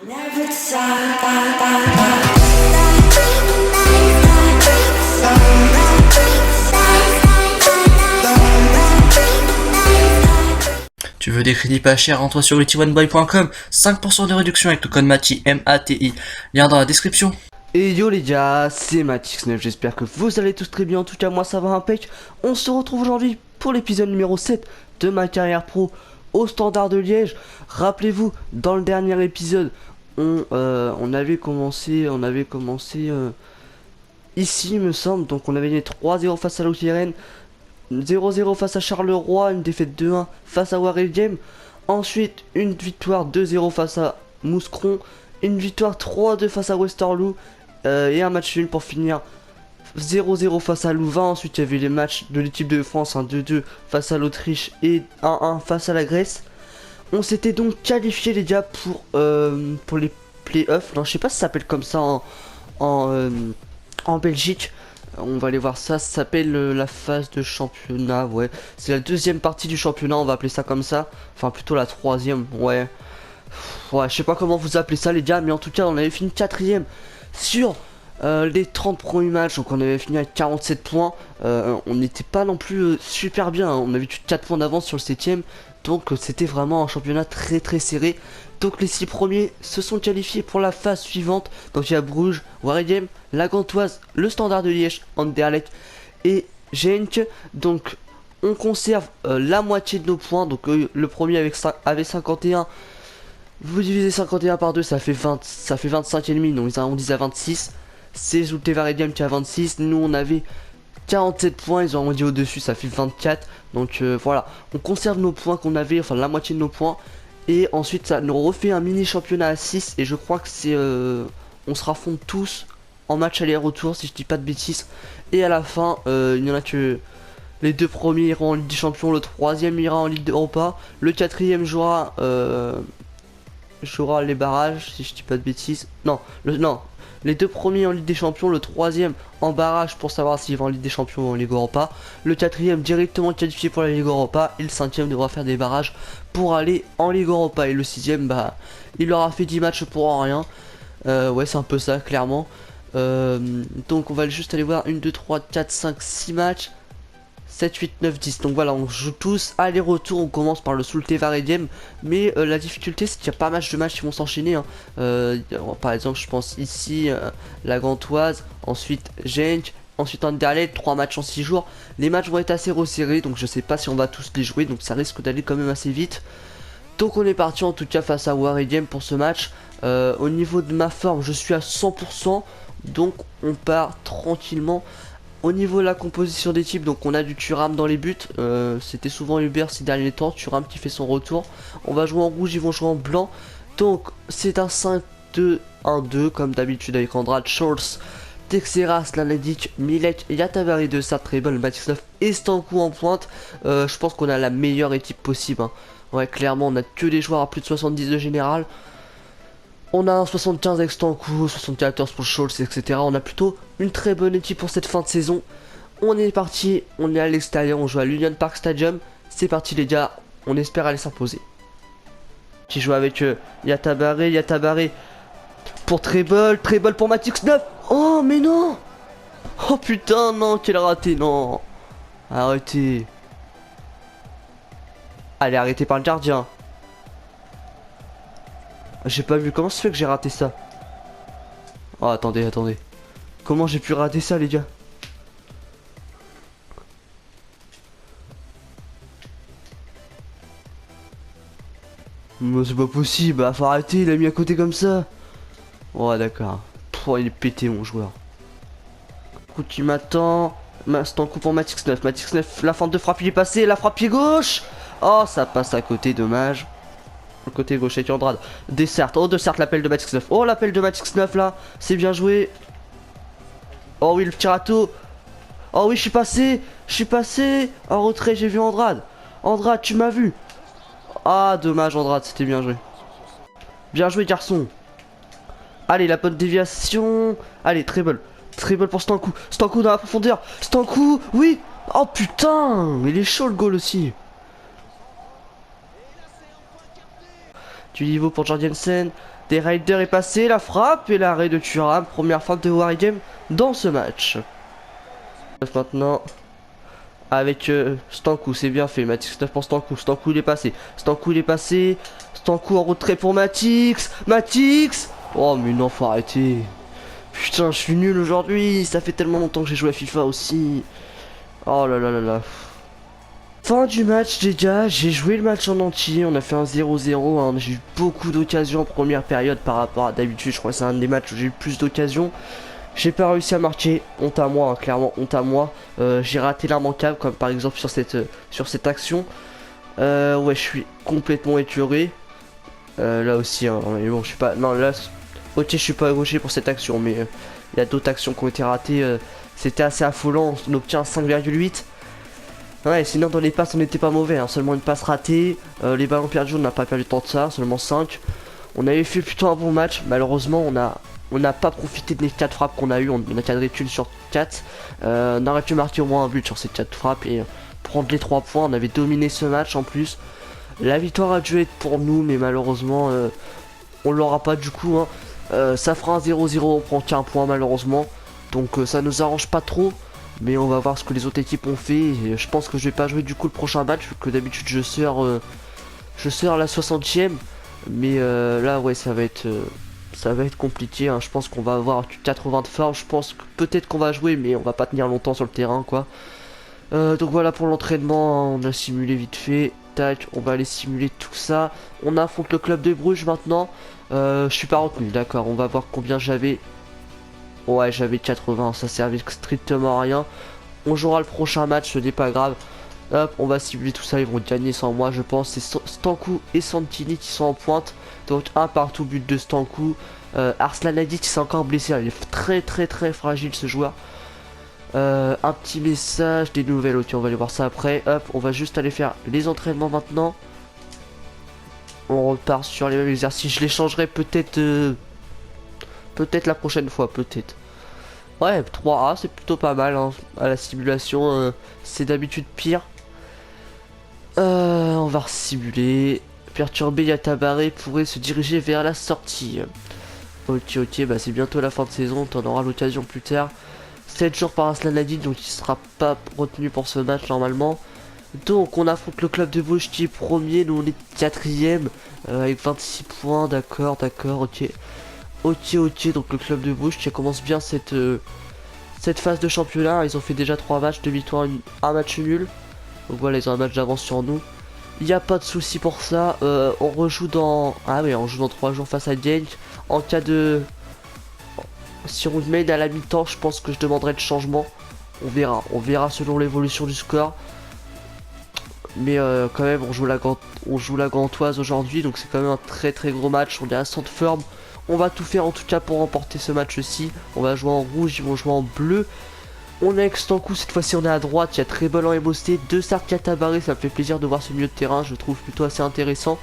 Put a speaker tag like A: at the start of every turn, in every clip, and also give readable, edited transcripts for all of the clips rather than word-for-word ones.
A: Tu veux des crédits pas chers, rends-toi sur ulti1boy.com, 5% de réduction avec le code MATI, M-A-T-I, lien dans la description.
B: Et yo les gars, c'est Matix9, j'espère que vous allez tous très bien, en tout cas moi ça va impec. On se retrouve aujourd'hui pour l'épisode numéro 7 de ma carrière pro au Standard de Liège. Rappelez-vous, dans le dernier épisode, on avait commencé ici me semble, donc on avait gagné 3-0 face à l'Okiren, 0-0 face à Charleroi, une défaite 2-1 face à Warrior Game. Ensuite, une victoire 2-0 face à Mouscron, une victoire 3-2 face à Westerlo, et un match nul pour finir 0-0 face à Louvain. Ensuite, il y avait les matchs de l'équipe de France, 2-2 face à l'Autriche et 1-1 face à la Grèce. On s'était donc qualifié les gars pour les playoffs. Non, je sais pas si ça s'appelle comme ça en Belgique. On va aller voir ça, ça s'appelle la phase de championnat, ouais. C'est la deuxième partie du championnat, on va appeler ça comme ça. Enfin, plutôt la troisième, ouais. Ouais, je sais pas comment vous appelez ça les gars, mais en tout cas, on avait fini quatrième sur les 30 premiers matchs. Donc on avait fini avec 47 points. On n'était pas non plus super bien, hein. On avait eu 4 points d'avance sur le 7ème. Donc c'était vraiment un championnat très très serré. Donc les 6 premiers se sont qualifiés pour la phase suivante. Donc il y a Bruges, Waregem, la Gantoise, le Standard de Liège, Anderlecht et Genk. Donc on conserve la moitié de nos points. Donc le premier avait 51. Vous divisez 51 par 2, ça fait 20, ça fait 25 et demi. Donc ils arrondissent à 26. C'est Zulte Waregem qui a 26. Nous on avait 47 points, ils ont arrondi au-dessus, ça fait 24. Donc voilà, on conserve nos points qu'on avait, enfin la moitié de nos points. Et ensuite ça nous refait un mini championnat à 6. Et je crois que c'est on se raffronte tous en match aller-retour si je dis pas de bêtises. Et à la fin il y en a que les deux premiers iront en Ligue des Champions, le troisième ira en Ligue Europa, le quatrième jouera les barrages si je dis pas de bêtises. Non, les deux premiers en Ligue des Champions, le troisième en barrage pour savoir s'il va en Ligue des Champions ou en Ligue Europa, le quatrième directement qualifié pour la Ligue Europa, et le cinquième devra faire des barrages pour aller en Ligue Europa, et le sixième, bah, il aura fait 10 matchs pour rien. Ouais, c'est un peu ça, clairement. Donc on va juste aller voir 1, 2, 3, 4, 5, 6 matchs. 7, 8, 9, 10. Donc voilà, on joue tous aller-retour. On commence par le Zulte Waregem. Mais la difficulté, c'est qu'il y a pas mal de matchs qui vont s'enchaîner, hein. Par exemple, je pense ici, la Gantoise. Ensuite, Genk. Ensuite, Anderlecht. 3 matchs en 6 jours. Les matchs vont être assez resserrés. Donc je sais pas si on va tous les jouer. Donc ça risque d'aller quand même assez vite. Donc on est parti en tout cas face à Waregem pour ce match. Au niveau de ma forme, je suis à 100%. Donc on part tranquillement. Au niveau de la composition d'équipe, donc on a du Thuram dans les buts. C'était souvent Hubert ces derniers temps. Thuram qui fait son retour. On va jouer en rouge, ils vont jouer en blanc. Donc c'est un 5-2-1-2 comme d'habitude avec Andrade, Scholz, Texeras, Lanedic, Milek, Yatavari de Sartrebel, Matix9 et Stankou en pointe. Je pense qu'on a la meilleure équipe possible, hein. Ouais, clairement, on a que des joueurs à plus de 70 de général. On a un 75 avec Stankou, 74 pour Scholz, etc. On a plutôt une très bonne équipe pour cette fin de saison. On est parti, on est à l'extérieur, on joue à l'Union Park Stadium. C'est parti les gars, on espère aller s'imposer. Qui joue avec Yatabaré pour Treble pour Matix9. Oh mais non. Oh putain non, quel raté, non. Arrêtez. Allez, arrêtez par le gardien. J'ai pas vu, comment ça se fait que j'ai raté ça? Oh attendez. Comment j'ai pu rater ça les gars? Mais c'est pas possible, bah faut arrêter, il a mis à côté comme ça. Oh d'accord. Oh, il est pété mon joueur. Coup qui m'attend. C'est en coup pour Matix9. Matix9, la fente de frappe il est passé, la frappe pied gauche. Oh ça passe à côté, dommage. Le côté gauche avec Andrade. Dessert. Oh, Dessert, l'appel de Matix9. Oh, l'appel de Matix9 là. C'est bien joué. Oh oui, le petit râteau. Oh oui, je suis passé. En retrait, j'ai vu Andrade. Andrade, tu m'as vu. Ah, dommage, Andrade, c'était bien joué. Bien joué, garçon. Allez, la bonne déviation. Allez, treble. Treble pour Stankou. Stankou dans la profondeur. Stankou, oui. Oh putain, il est chaud le goal aussi. du niveau pour Jorgensen. Des Riders est passé, la frappe et l'arrêt de Thuram. Première frappe de Warigem dans ce match. Maintenant, avec Stankou, c'est bien fait. Matix 9 pour Stankou. Stankou il est passé. Stankou il est passé. Stankou en retrait pour Matix. Matix. Oh mais non, faut arrêter. Putain, je suis nul aujourd'hui. Ça fait tellement longtemps que j'ai joué à FIFA aussi. Oh là là là là. Fin du match les gars, j'ai joué le match en entier, on a fait un 0-0, hein. J'ai eu beaucoup d'occasions en première période par rapport à d'habitude, je crois que c'est un des matchs où j'ai eu plus d'occasions. J'ai pas réussi à marquer, honte à moi, hein, clairement honte à moi. J'ai raté l'immanquable comme par exemple sur cette action. Ouais, je suis complètement écœuré. Là aussi, hein, mais bon, je suis pas... Non, là, ok, je suis pas gaucher pour cette action, mais il y a d'autres actions qui ont été ratées. C'était assez affolant, on obtient 5,8. Ouais, sinon dans les passes on n'était pas mauvais, hein. Seulement une passe ratée, les ballons perdus on n'a pas perdu tant de ça, seulement 5. On avait fait plutôt un bon match, malheureusement on n'a pas profité des 4 frappes qu'on a eu, on a cadré une sur 4. On aurait pu marquer au moins un but sur ces 4 frappes et prendre les 3 points, on avait dominé ce match en plus. La victoire a dû être pour nous mais malheureusement on l'aura pas du coup, hein. Ça fera un 0-0, on prend qu'un point malheureusement, donc ça nous arrange pas trop. Mais on va voir ce que les autres équipes ont fait. Et je pense que je vais pas jouer du coup le prochain match. Vu que d'habitude je sors à la 60e. Mais là ouais ça va être compliqué, hein. Je pense qu'on va avoir 80 de forme. Je pense que peut-être qu'on va jouer mais on va pas tenir longtemps sur le terrain quoi. Donc voilà pour l'entraînement, hein. On a simulé vite fait. Tac, on va aller simuler tout ça. On affronte le club de Bruges maintenant. Je suis pas retenu, d'accord. On va voir combien j'avais. Ouais, j'avais 80, ça servait strictement à rien. On jouera le prochain match, ce n'est pas grave. Hop, on va cibler tout ça, ils vont gagner sans moi, je pense. C'est Stankou et Santini qui sont en pointe. Donc un partout, but de Stankou. Arslan Hadid qui s'est encore blessé, il est très fragile ce joueur. Un petit message, des nouvelles, ok, on va aller voir ça après. Hop, on va juste aller faire les entraînements maintenant. On repart sur les mêmes exercices, je les changerai peut-être... Peut-être la prochaine fois, peut-être. Ouais, 3A, c'est plutôt pas mal, hein. À la simulation, c'est d'habitude pire. On va simuler. Perturbé, Yatabaré pourrait se diriger vers la sortie. Ok, bah c'est bientôt la fin de saison, t'en auras l'occasion plus tard. 7 jours par Arslan Hadid, donc il sera pas retenu pour ce match normalement. Donc on affronte le club de Bruges qui est premier, nous on est 4ème avec 26 points, d'accord, ok. Ok, donc le club de Bruges qui commence bien cette phase de championnat. Ils ont fait déjà 3 matchs, 2 victoires, un match nul. Donc voilà, ils ont un match d'avance sur nous. Il n'y a pas de souci pour ça. On rejoue dans... Ah oui, on joue dans 3 jours face à Genk. En cas de... Si on mène à la mi-temps, je pense que je demanderai le changement. On verra selon l'évolution du score. Mais quand même, on joue la Gantoise aujourd'hui. Donc c'est quand même un très gros match. On est à 100 de forme. On va tout faire en tout cas pour remporter ce match-ci. On va jouer en rouge, ils vont jouer en bleu. On est avec Stankou, cette fois-ci on est à droite. Il y a Trébol en Embosté, 2 Sark Yatabaré. Ça me fait plaisir de voir ce milieu de terrain, je le trouve plutôt assez intéressant.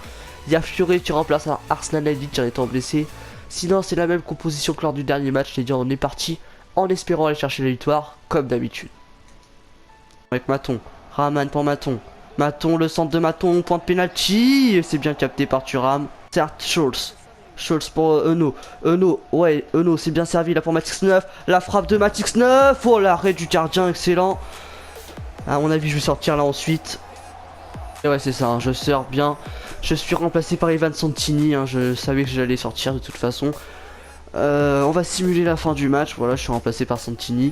B: Il y a Fioré qui remplace Arslan Hadid qui en étant blessé. Sinon c'est la même composition que lors du dernier match. C'est-à-dire on est parti en espérant aller chercher la victoire, comme d'habitude. Avec Maton, Rahman pour Maton. Maton, le centre de Maton, point de penalty. C'est bien capté par Thuram. Certes, Schultz pour Eno. Eno, c'est bien servi là pour Matix 9. La frappe de Matix 9. Oh, l'arrêt du gardien, excellent. À mon avis, je vais sortir là ensuite. Et ouais, c'est ça, hein, je sors bien. Je suis remplacé par Ivan Santini. Hein, je savais que j'allais sortir de toute façon. On va simuler la fin du match. Voilà, je suis remplacé par Santini.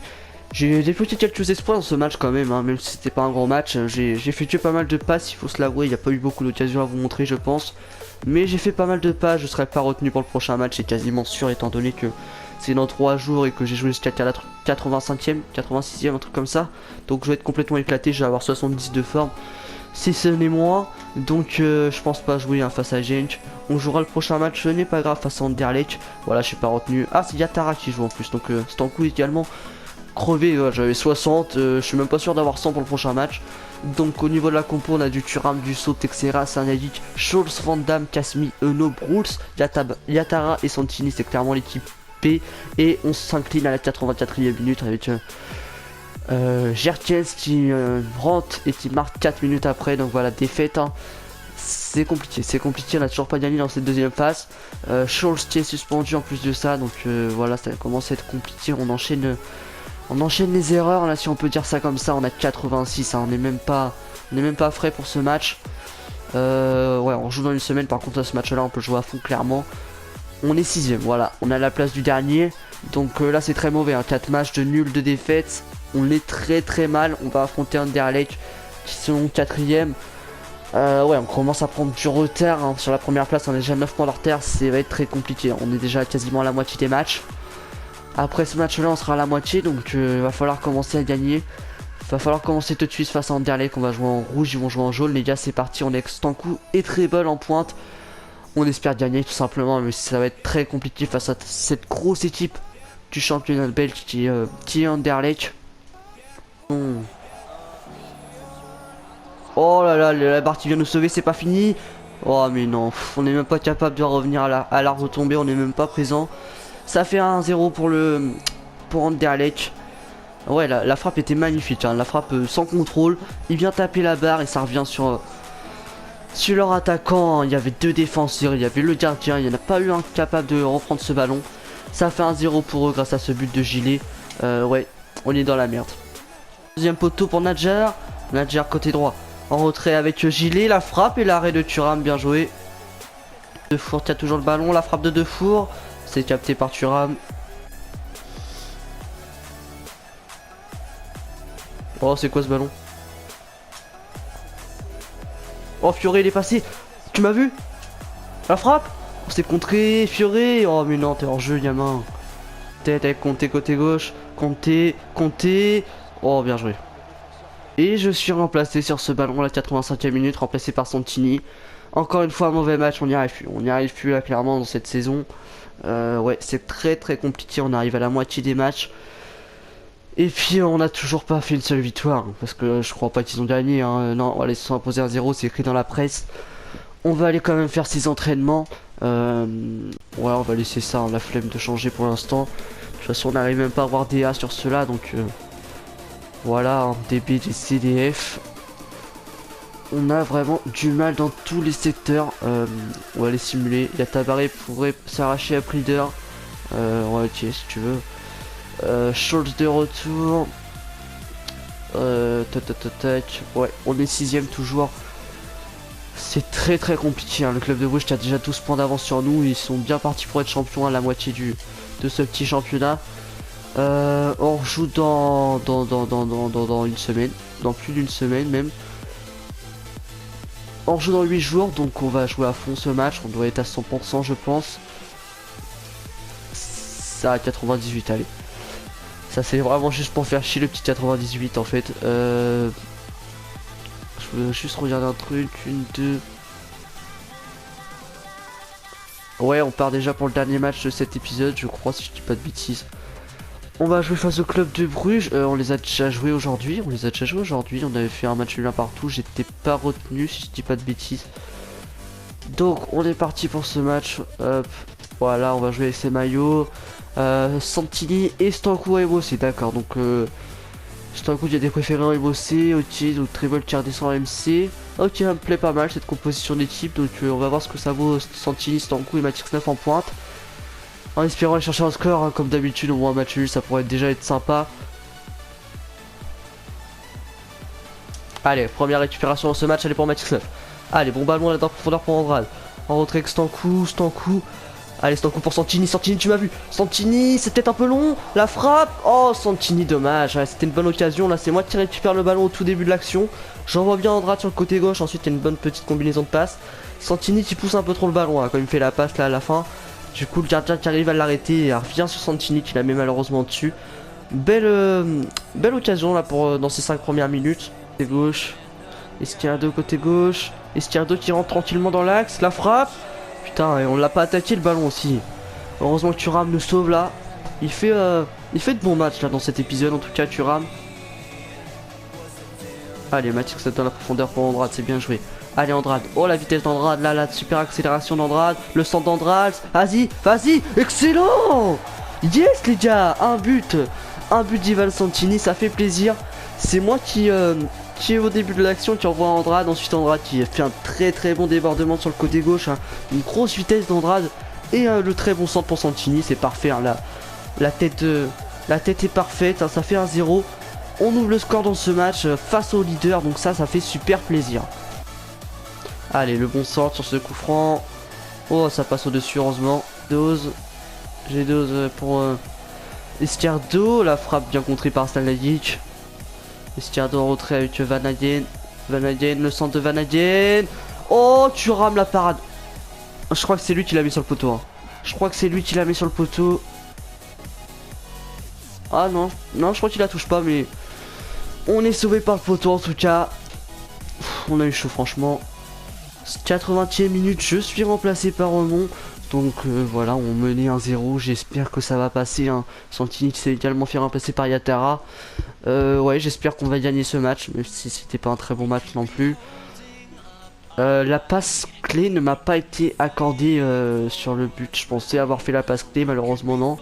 B: J'ai déployé quelques espoirs dans ce match quand même, hein, même si c'était pas un grand match. J'ai effectué pas mal de passes, il faut se l'avouer. Il n'y a pas eu beaucoup d'occasions à vous montrer, je pense. Mais j'ai fait pas mal de passes, je serai pas retenu pour le prochain match, c'est quasiment sûr étant donné que c'est dans 3 jours et que j'ai joué jusqu'à la 85e, 86e, un truc comme ça. Donc je vais être complètement éclaté, je vais avoir 70 de forme. Si ce n'est moins, donc je pense pas jouer face à Genk. On jouera le prochain match, ce n'est pas grave, face à Anderlecht. Voilà, je suis pas retenu. Ah, c'est Yatara qui joue en plus, donc Stankou également crevé, j'avais 60, je suis même pas sûr d'avoir 100 pour le prochain match. Donc au niveau de la compo, on a du Thuram, du Saut, Texera, Sanadik, Scholz, Van Damme, Kasmi, Eno, Bruls, Yatara et Santini, c'est clairement l'équipe P. Et on s'incline à la 84e minute avec Gerkens qui rentre et qui marque 4 minutes après. Donc voilà, défaite, hein. C'est compliqué, on a toujours pas gagné dans cette deuxième phase. Scholes qui est suspendu en plus de ça, donc voilà, ça commence à être compliqué. On enchaîne les erreurs, là si on peut dire ça comme ça. On a 86, hein, on n'est même pas frais pour ce match. Ouais, on joue dans une semaine, par contre à ce match là on peut jouer à fond clairement. On est 6ème, voilà, on a la place du dernier. Donc là c'est très mauvais, hein. 4 matchs de nul, de défaites. On est très mal, on va affronter Anderlecht qui sont 4ème. Ouais, on commence à prendre du retard, hein. Sur la première place on est déjà 9 points de retard, ça va être très compliqué. On est déjà quasiment à la moitié des matchs. Après ce match là on sera à la moitié, donc va falloir commencer à gagner. Va falloir commencer tout de suite face à Anderlecht. On va jouer en rouge, ils vont jouer en jaune. Les gars c'est parti, on est avec Stankou et Treble en pointe. On espère gagner tout simplement, mais ça va être très compliqué face à cette grosse équipe du championnat belge qui est Anderlecht. Oh là là, la barre qui vient nous sauver, c'est pas fini. Oh mais non, on n'est même pas capable de revenir à la retombée, on n'est même pas présent. Ça fait 1-0 pour Anderlecht. Ouais, la frappe était magnifique, hein. La frappe sans contrôle. Il vient taper la barre et ça revient sur leur attaquant. Il y avait 2 défenseurs, il y avait le gardien. Il n'y en a pas eu un capable de reprendre ce ballon. Ça fait 1-0 pour eux grâce à ce but de Gilet. Ouais, on est dans la merde. Deuxième poteau pour Nadjar. Nadjar côté droit. En retrait avec Gilet, la frappe et l'arrêt de Thuram, bien joué. Defour qui a toujours le ballon, la frappe de Defour. C'est capté par Thuram. Oh, c'est quoi ce ballon? Oh, Fioré, il est passé. Tu m'as vu? La frappe? Oh, c'est contré, Fioré. Oh, mais non, t'es hors jeu, gamin. Tête avec Conté côté gauche. Conté. Oh, bien joué. Et je suis remplacé sur ce ballon à la 85e minute, remplacé par Santini. Encore une fois, un mauvais match, on n'y arrive plus. On n'y arrive plus là, clairement, dans cette saison. Ouais, c'est très compliqué. On arrive à la moitié des matchs. Et puis on n'a toujours pas fait une seule victoire, parce que je crois pas qu'ils ont gagné, hein. Non, voilà, ils se sont imposés à 0, c'est écrit dans la presse. On va aller quand même faire ses entraînements. Ouais, on va laisser ça, hein, la flemme de changer pour l'instant. De toute façon on n'arrive même pas à avoir des A sur cela, donc voilà, hein, des B, des C, des F. On a vraiment du mal dans tous les secteurs. On va les simuler. Il y a Tabaré pourrait s'arracher à Prider. Ouais, ok, si tu veux. Schultz de retour. Ouais, on est 6ème toujours. C'est très compliqué, hein. Le club de Bruges qui a déjà 12 points d'avance sur nous. Ils sont bien partis pour être champions à la moitié de ce petit championnat. On joue dans une semaine. Dans plus d'une semaine même. On joue dans 8 jours, donc on va jouer à fond ce match. On doit être à 100% je pense. Ça à 98, allez. Ça c'est vraiment juste pour faire chier le petit 98 en fait. Je veux juste regarder un truc, une, deux. Ouais, on part déjà pour le dernier match de cet épisode, je crois, si je dis pas de bêtises. On va jouer face au club de Bruges. On les a déjà joués aujourd'hui. On avait fait un match nul partout. J'étais pas retenu, si je dis pas de bêtises. Donc on est parti pour ce match. Hop, voilà, on va jouer avec ces maillots. Santini et Stankou à MOC, d'accord. Donc Stankou, il y a des préférés en MOC. Ok, donc Treble qui redescend en MC. Ok, ça me plaît pas mal cette composition d'équipe. Donc on va voir ce que ça vaut. Santini, Stankou et Matix 9 en pointe. En espérant aller chercher un score, hein, comme d'habitude, au moins un match nul, ça pourrait déjà être sympa. Allez, première récupération dans ce match, elle est pour Matix 9. Allez, bon ballon là dans la profondeur pour Andrade. En retrait avec Stankou. Allez, Stankou pour Santini, tu m'as vu. Santini, c'est peut-être un peu long. La frappe. Oh, Santini, dommage. Ouais, c'était une bonne occasion. Là, c'est moi qui récupère le ballon au tout début de l'action. J'envoie bien Andrade sur le côté gauche. Ensuite, il y a une bonne petite combinaison de passes. Santini qui pousse un peu trop le ballon, hein, quand il me fait la passe là à la fin. Du coup, le gardien qui arrive à l'arrêter et revient sur Santini qui la met malheureusement dessus. Belle occasion là pour dans ces 5 premières minutes. Côté gauche. Esquerdo côté gauche. Esquerdo qui rentre tranquillement dans l'axe. La frappe. Putain, et on l'a pas attaqué le ballon aussi. Heureusement que Thuram nous sauve là. Il fait de bons matchs là dans cet épisode en tout cas, Thuram. Allez, Matix dans la profondeur pour Andrade, c'est bien joué. Allez Andrade, oh la vitesse d'Andrade, là la super accélération d'Andrade, le centre d'Andrade, vas-y, excellent. Yes les gars, un but d'Ivan Santini, ça fait plaisir. C'est moi qui qui est au début de l'action, qui envoie Andrade, ensuite Andrade qui fait un très bon débordement sur le côté gauche, hein. Une grosse vitesse d'Andrade et le très bon centre pour Santini, c'est parfait, hein. La tête est parfaite, hein. Ça fait 1-0. On ouvre le score dans ce match face au leader, donc ça fait super plaisir. Allez, le bon centre sur ce coup franc. Oh, ça passe au-dessus, heureusement. Dose. J'ai dose pour Esquerdo. La frappe bien contrée par Stalagic. Esquerdo en retrait avec Van Hagen. Van Hagen, le centre de Van Hagen. Oh, tu rames la parade. Je crois que c'est lui qui l'a mis sur le poteau, hein. Je crois que c'est lui qui l'a mis sur le poteau. Ah non, non, je crois qu'il la touche pas, mais on est sauvé par le poteau en tout cas. On a eu chaud, franchement. 80e minute, je suis remplacé par Remon. Donc voilà, on menait 1-0. J'espère que ça va passer, hein. Santini s'est également fait remplacer par Yatara. Ouais, j'espère qu'on va gagner ce match, même si c'était pas un très bon match non plus. La passe clé ne m'a pas été accordée sur le but. Je pensais avoir fait la passe clé, malheureusement non.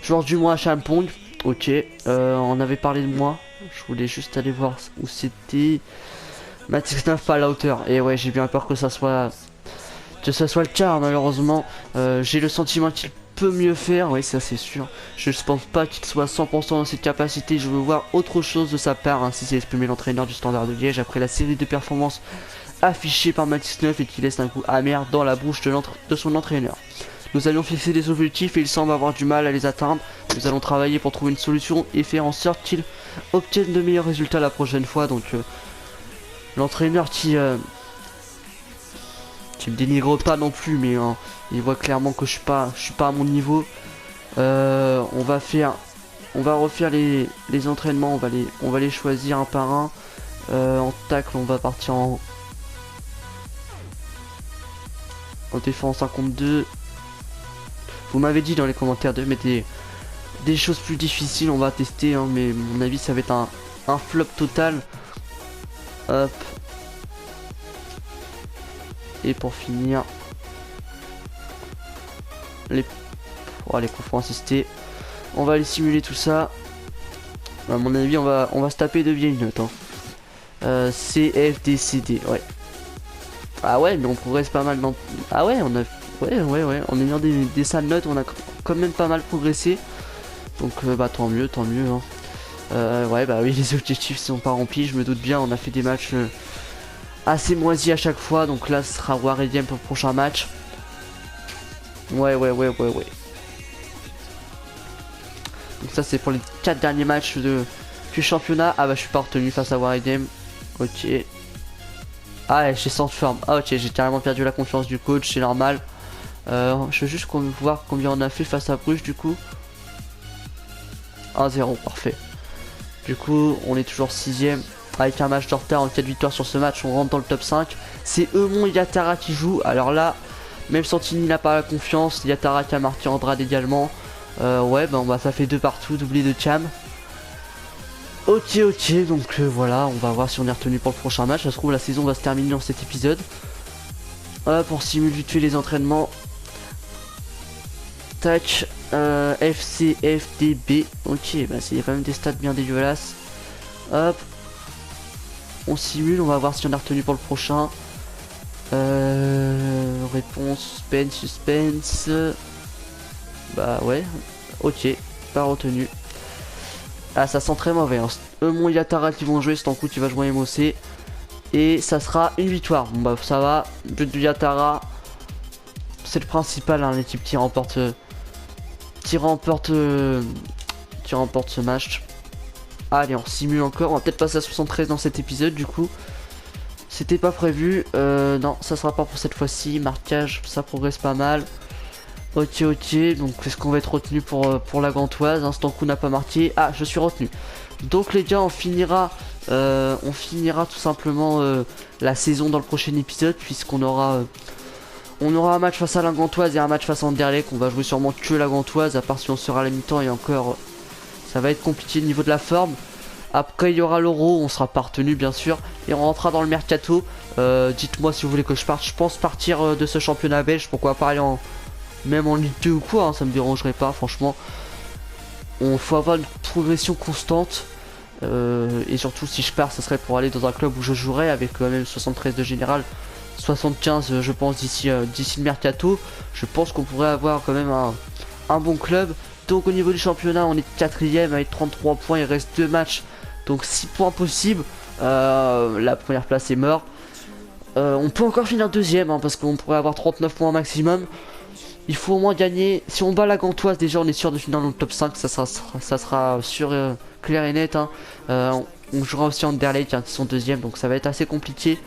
B: Joueur du mois à Champong. Ok, on avait parlé de moi. Je voulais juste aller voir où c'était. Matrix 9 pas à la hauteur. Et ouais, j'ai bien peur que ça soit le cas, hein, malheureusement. J'ai le sentiment qu'il peut mieux faire. Oui, ça c'est sûr. Je ne pense pas qu'il soit 100% dans ses capacités. Je veux voir autre chose de sa part, hein, si c'est exprimé l'entraîneur du Standard de Liège après la série de performances affichées par Matrix 9 et qui laisse un goût amer dans la bouche de son entraîneur. Nous allons fixer des objectifs et il semble avoir du mal à les atteindre. Nous allons travailler pour trouver une solution et faire en sorte qu'il obtienne de meilleurs résultats la prochaine fois. Donc l'entraîneur qui me dénigre pas non plus, mais il voit clairement que je suis pas à mon niveau. On va refaire les entraînements, on va les choisir un par un. En tacle, on va partir en défense 1 contre 2. Vous m'avez dit dans les commentaires de mettre des choses plus difficiles, on va tester, hein, mais à mon avis ça va être un flop total. Hop. Et pour finir, les coups francs assistés. On va aller simuler tout ça. À mon avis, on va se taper de vieilles notes, hein. C, F, D, C, D, ouais. Ah ouais, mais on progresse pas mal dans... Ah ouais, on a... Ouais, en ayant des sales notes, on a quand même pas mal progressé. Donc bah tant mieux, hein. Ouais, bah oui, les objectifs sont pas remplis, je me doute bien, on a fait des matchs assez moisis à chaque fois, donc là ce sera Waredium pour le prochain match. Ouais. Donc ça c'est pour les 4 derniers matchs du championnat. Ah bah je suis pas retenu face à Waredium. Ok. Ah j'ai sans forme. Ah ok, j'ai carrément perdu la confiance du coach, c'est normal. Je veux juste voir combien on a fait face à Bruges du coup. 1-0, parfait. Du coup, on est toujours 6ème. Avec un match de retard, en cas de victoire sur ce match, on rentre dans le top 5. C'est Eumon et Yatara qui jouent. Alors là, même Santini n'a pas la confiance. Yatara qui a marqué Andrade également. Ouais, bah ça fait 2 partout, doublé de Cham. Ok, donc voilà, on va voir si on est retenu pour le prochain match. Ça se trouve, la saison va se terminer dans cet épisode. Pour simuler vite fait les entraînements. Tac, FC, FDB. Ok, bah il y a quand même des stats bien dégueulasses. Hop. On simule, on va voir si on est retenu pour le prochain. Réponse, suspense. Bah ouais. Ok, pas retenu. Ah, ça sent très mauvais, hein. Eumon et Yatara qui vont jouer, c'est en coup qui va jouer MOC. Et ça sera une victoire. Bon bah ça va. But de Yatara. C'est le principal, hein, l'équipe qui remporte ce match. Allez, on simule encore. On va peut-être passer à 73 dans cet épisode du coup. C'était pas prévu. Non, ça sera pas pour cette fois-ci. Marquage, ça progresse pas mal. Ok. Donc est-ce qu'on va être retenu pour la Gantoise? Instant coup n'a pas marqué. Ah, je suis retenu. Donc les gars, on finira tout simplement la saison dans le prochain épisode, puisqu'on aura un match face à la Gantoise et un match face à Anderlecht. On va jouer sûrement que la Gantoise, à part si on sera à la mi-temps, et encore ça va être compliqué au niveau de la forme. Après il y aura l'Euro, on sera pas retenu bien sûr, et on rentrera dans le mercato. Dites-moi si vous voulez que je parte. Je pense partir de ce championnat belge, pourquoi pas aller même en Ligue 2 ou quoi, hein, ça me dérangerait pas franchement. On faut avoir une progression constante. Et surtout si je pars, ce serait pour aller dans un club où je jouerais avec quand même 73 de général, 75 je pense d'ici le mercato. Je pense qu'on pourrait avoir quand même un bon club. Donc au niveau du championnat, on est 4ème avec 33 points, il reste 2 matchs, donc 6 points possibles. La première place est mort. On peut encore finir deuxième hein, parce qu'on pourrait avoir 39 points maximum. Il faut au moins gagner. Si on bat la Gantoise, déjà on est sûr de finir dans le top 5. Ça sera sûr, clair et net hein. On jouera aussi Anderlecht hein, qui sont deuxième, donc ça va être assez compliqué.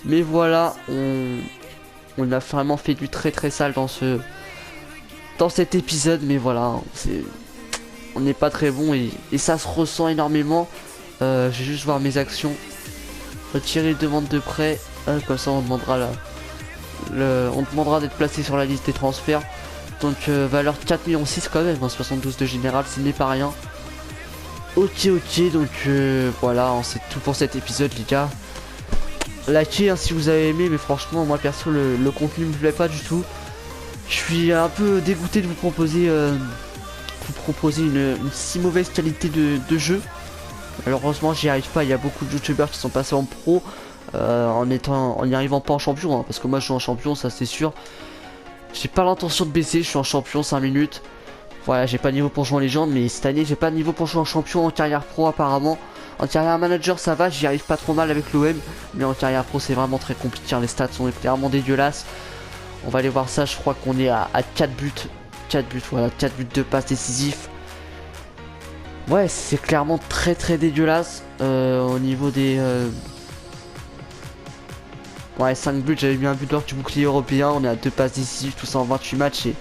B: Mais voilà, on a vraiment fait du très sale dans cet épisode. Mais voilà, on n'est pas très bon et ça se ressent énormément. Je vais juste voir mes actions. Retirer demande de prêt. Comme ça on demandera on demandera d'être placé sur la liste des transferts. Donc valeur 4,6 millions quand même, hein, 72 de général, ce n'est pas rien. Ok, donc voilà, hein, c'est tout pour cet épisode les gars. Likez hein, si vous avez aimé, mais franchement moi perso le contenu me plaît pas du tout. Je suis un peu dégoûté de vous proposer une si mauvaise qualité de jeu. Malheureusement j'y arrive pas, il y a beaucoup de youtubeurs qui sont passés en pro en n'y arrivant pas en champion hein, parce que moi je suis en champion, ça c'est sûr. J'ai pas l'intention de baisser, je suis en champion 5 minutes. Voilà, j'ai pas de niveau pour jouer en légende, mais cette année j'ai pas de niveau pour jouer en champion en carrière pro apparemment. En carrière manager ça va, j'y arrive pas trop mal avec l'OM, mais en carrière pro c'est vraiment très compliqué, hein. Les stats sont clairement dégueulasses. On va aller voir ça, je crois qu'on est à 4 buts. 4 buts, voilà, 4 buts de passe décisif. Ouais, c'est clairement très dégueulasse au niveau des... Ouais, 5 buts, j'avais mis un but d'or du bouclier européen, on est à 2 passes décisives, tout ça en 28 matchs et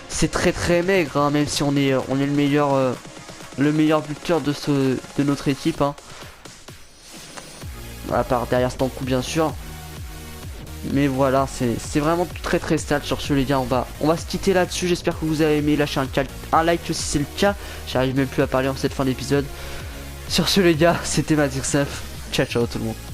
B: c'est très maigre, hein, même si on est le meilleur buteur de notre équipe. Hein. À part derrière Stankou bien sûr. Mais voilà, c'est vraiment très stable sur ce les gars. On va se quitter là-dessus, j'espère que vous avez aimé, lâchez un like si c'est le cas. J'arrive même plus à parler en cette fin d'épisode. Sur ce les gars, c'était Mazirsef. Ciao tout le monde.